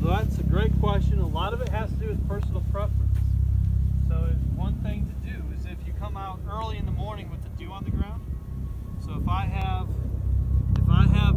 So that's a great question. A lot of it has to do with personal preference. So one thing to do is if you come out early in the morning with the dew on the ground. So if I have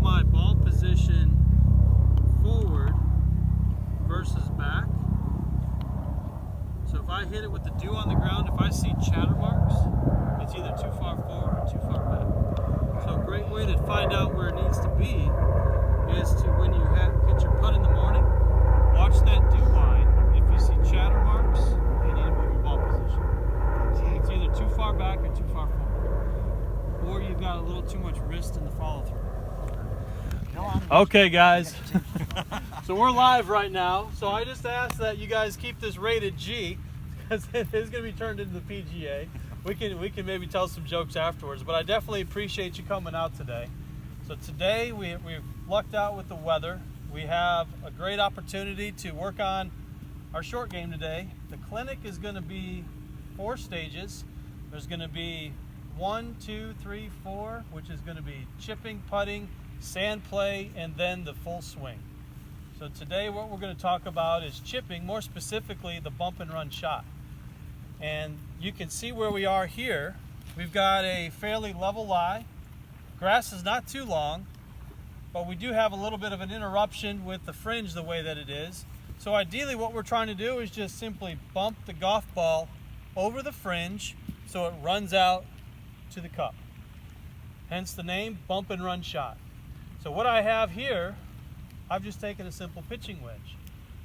my ball position forward versus back. So if I hit it with the dew on the ground, if I see chatter marks, it's either too far forward or too far back. So a great way to find out where it needs to be is to, when you hit your putt in the morning, watch that dew line. If you see chatter marks, you need to move your ball position. It's either too far back or too far forward. Or you've got a little too much wrist in the follow through. Okay, guys. So we're live right now. So I just ask that you guys keep this rated G, because it is going to be turned into the PGA. We can maybe tell some jokes afterwards, but I definitely appreciate you coming out today. So today we've lucked out with the weather. We have a great opportunity to work on our short game today. The clinic is going to be 4 stages. There's going to be 1, 2, 3, 4, which is going to be chipping, putting, sand play, and then the full swing. So today what we're going to talk about is chipping, more specifically the bump and run shot. And you can see where we are here. We've got a fairly level lie. Grass is not too long, but we do have a little bit of an interruption with the fringe the way that it is. So ideally what we're trying to do is just simply bump the golf ball over the fringe so it runs out to the cup. Hence the name, bump and run shot. So what I have here, I've just taken a simple pitching wedge.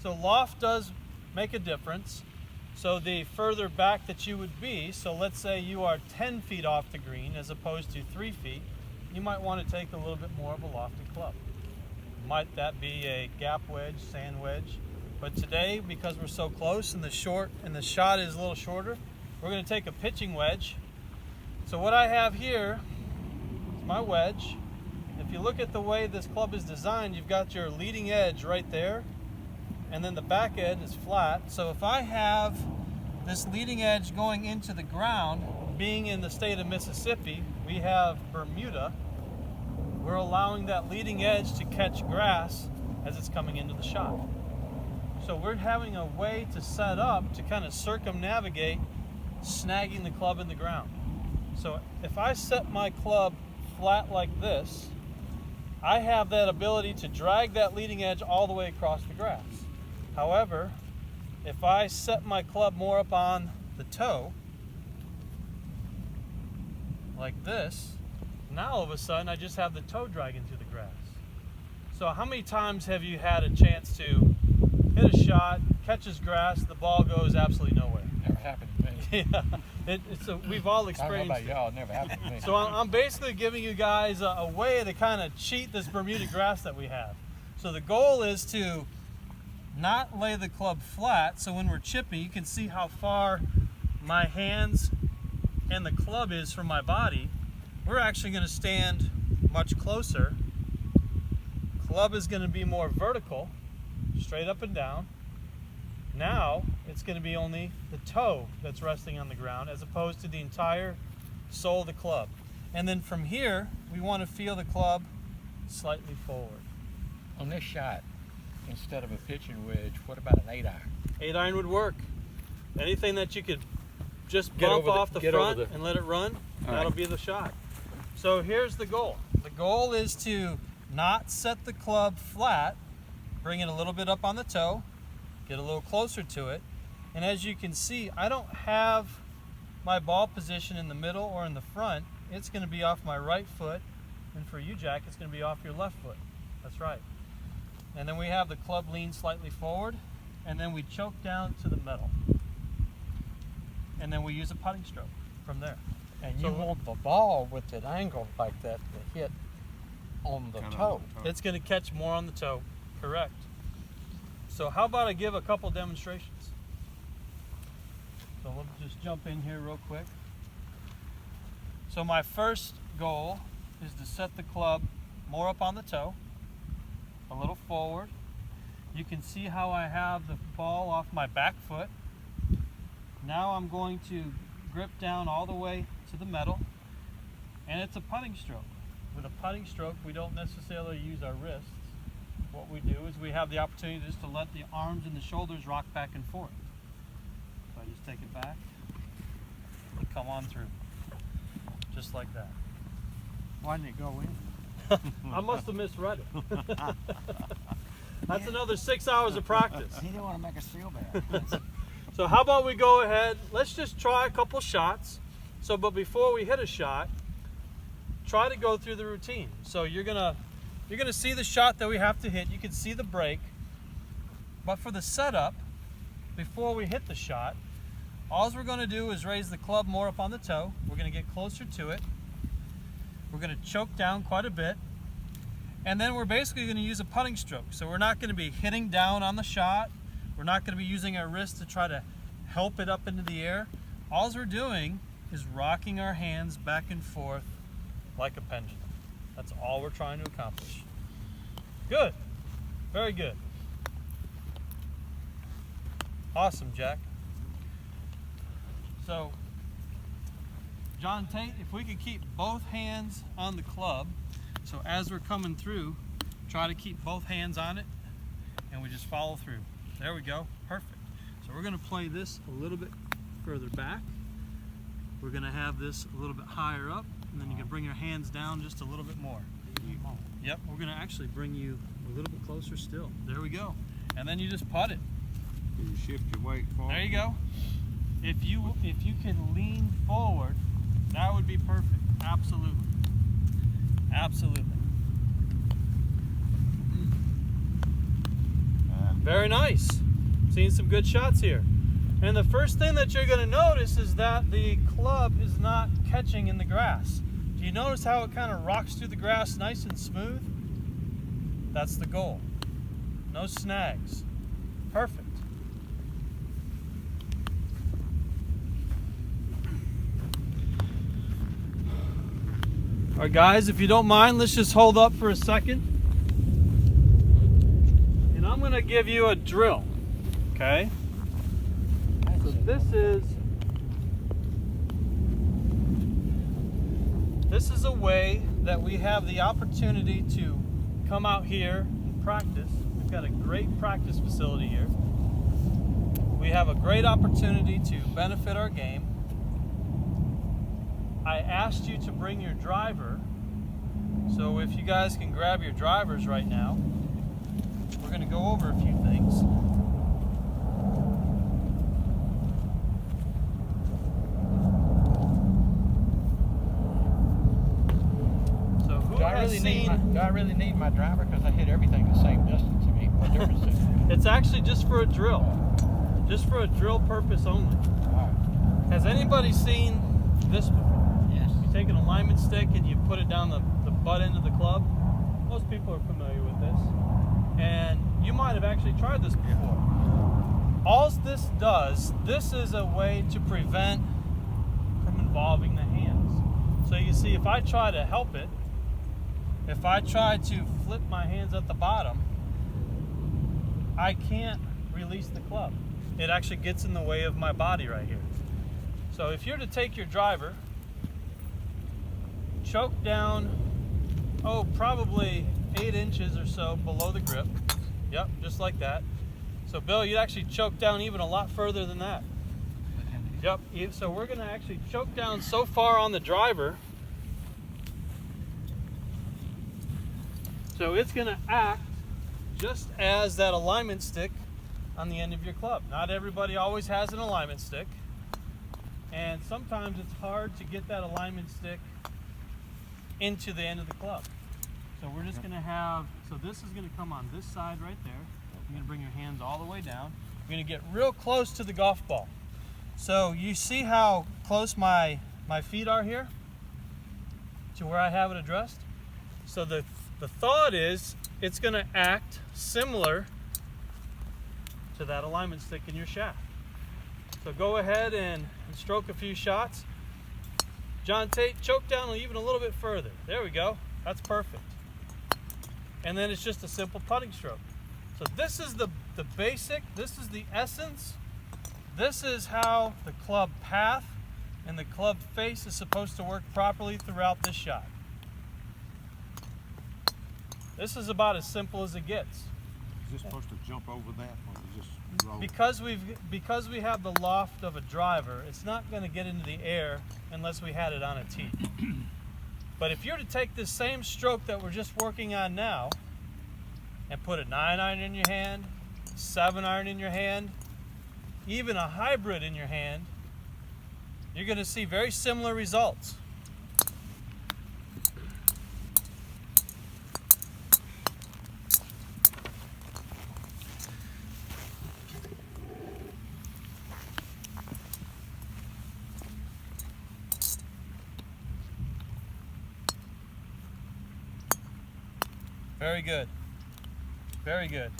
So loft does make a difference. So the further back that you would be, so let's say you are 10 feet off the green as opposed to 3 feet, you might want to take a little bit more of a lofted club. Might that be a gap wedge, sand wedge? But today, because we're so close and the shot is a little shorter, we're going to take a pitching wedge. So what I have here is my wedge. If you look at the way this club is designed, you've got your leading edge right there, and then the back edge is flat. So if I have this leading edge going into the ground, being in the state of Mississippi, we have Bermuda, we're allowing that leading edge to catch grass as it's coming into the shot. So we're having a way to set up to kind of circumnavigate snagging the club in the ground. So if I set my club flat like this, I have that ability to drag that leading edge all the way across the grass. However, if I set my club more up on the toe, like this, now all of a sudden I just have the toe dragging through the grass. So how many times have you had a chance to hit a shot, catches grass, the ball goes absolutely nowhere? Never happened to me. Yeah, we've all experienced I don't know about y'all, it never happened to me. So I'm basically giving you guys a way to kind of cheat this Bermuda grass that we have. So the goal is to not lay the club flat, so when we're chipping, you can see how far my hands and the club is from my body. We're actually going to stand much closer. Club is going to be more vertical, straight up and down. Now it's going to be only the toe that's resting on the ground as opposed to the entire sole of the club. And then from here, we want to feel the club slightly forward. On this shot, instead of a pitching wedge, what about an 8-iron? 8-iron would work. Anything that you could just bump off the front and let it run, that'll be the shot. So here's the goal. The goal is to not set the club flat, bring it a little bit up on the toe, get a little closer to it, and as you can see, I don't have my ball position in the middle or in the front. It's going to be off my right foot, and for you, Jack, it's going to be off your left foot. That's right. And then we have the club lean slightly forward, and then we choke down to the middle. And then we use a putting stroke from there. And you want the ball with an angle like that to hit on the toe. It's going to catch more on the toe, correct. So how about I give a couple demonstrations? So we'll just jump in here real quick. So my first goal is to set the club more up on the toe, a little forward. You can see how I have the ball off my back foot. Now I'm going to grip down all the way to the metal, and it's a putting stroke. With a putting stroke, we don't necessarily use our wrists. what we do is we have the opportunity just to let the arms and the shoulders rock back and forth. So I just take it back and come on through, just like that. Why didn't it go in? I must have misread it. That's another 6 hours of practice. He didn't want to make us feel bad. So how about we go ahead, let's just try a couple shots. So, but before we hit a shot, try to go through the routine. So you're gonna see the shot that we have to hit. You can see the break. But for the setup, before we hit the shot, all we're gonna do is raise the club more up on the toe. We're gonna get closer to it. We're gonna choke down quite a bit. And then we're basically gonna use a putting stroke. So we're not gonna be hitting down on the shot. We're not gonna be using our wrist to try to help it up into the air. All we're doing is rocking our hands back and forth like a pendulum. That's all we're trying to accomplish. Good. Very good. Awesome, Jack. So, John Tate, if we could keep both hands on the club, so as we're coming through, try to keep both hands on it, and we just follow through. There we go. Perfect. So we're going to play this a little bit further back. We're going to have this a little bit higher up, and then you can bring your hands down just a little bit more. Yep, we're going to actually bring you a little bit closer still. There we go. And then you just putt it. You shift your weight forward. There you go. If you can lean forward, that would be perfect. Absolutely. Absolutely. Very nice. Seeing some good shots here. And the first thing that you're going to notice is that the club is not catching in the grass. Do you notice how it kind of rocks through the grass nice and smooth? That's the goal. No snags. Perfect. All right, guys, if you don't mind, let's just hold up for a second. And I'm going to give you a drill, okay? So this is a way that we have the opportunity to come out here and practice. We've got a great practice facility here. We have a great opportunity to benefit our game. I asked you to bring your driver, so if you guys can grab your drivers right now, we're going to go over a few things. So who Do I really need my driver? Because I hit everything the same distance. I mean, what difference is it? It's actually just for a drill. Just for a drill purpose only. Has anybody seen this before? Yes. You take an alignment stick and you put it down the butt end of the club. Most people are familiar with this. And you might have actually tried this before. All this does, this is a way to prevent from involving the hands. So you see, if I try to help it, if I try to flip my hands at the bottom, I can't release the club. It actually gets in the way of my body right here. So if you're to take your driver, choke down, probably 8 inches or so below the grip. Yep, just like that. So Bill, you'd actually choke down even a lot further than that. Yep, so we're gonna actually choke down so far on the driver. So it's gonna act just as that alignment stick on the end of your club. Not everybody always has an alignment stick. And sometimes it's hard to get that alignment stick into the end of the club. So we're just gonna have, so this is gonna come on this side right there. You're gonna bring your hands all the way down. You're gonna get real close to the golf ball. So you see how close my feet are here to where I have it addressed? So the thought is it's gonna act similar to that alignment stick in your shaft. So go ahead and stroke a few shots. John Tate, choke down even a little bit further. There we go. That's perfect. And then it's just a simple putting stroke. So this is the basic, this is the essence. This is how the club path and the club face is supposed to work properly throughout this shot. This is about as simple as it gets. Is this supposed to jump over that or is this roll? Because we have the loft of a driver, it's not going to get into the air unless we had it on a tee. But if you're to take this same stroke that we're just working on now and put a 9-iron in your hand, 7-iron in your hand, even a hybrid in your hand, you're going to see very similar results. Very good. Very good.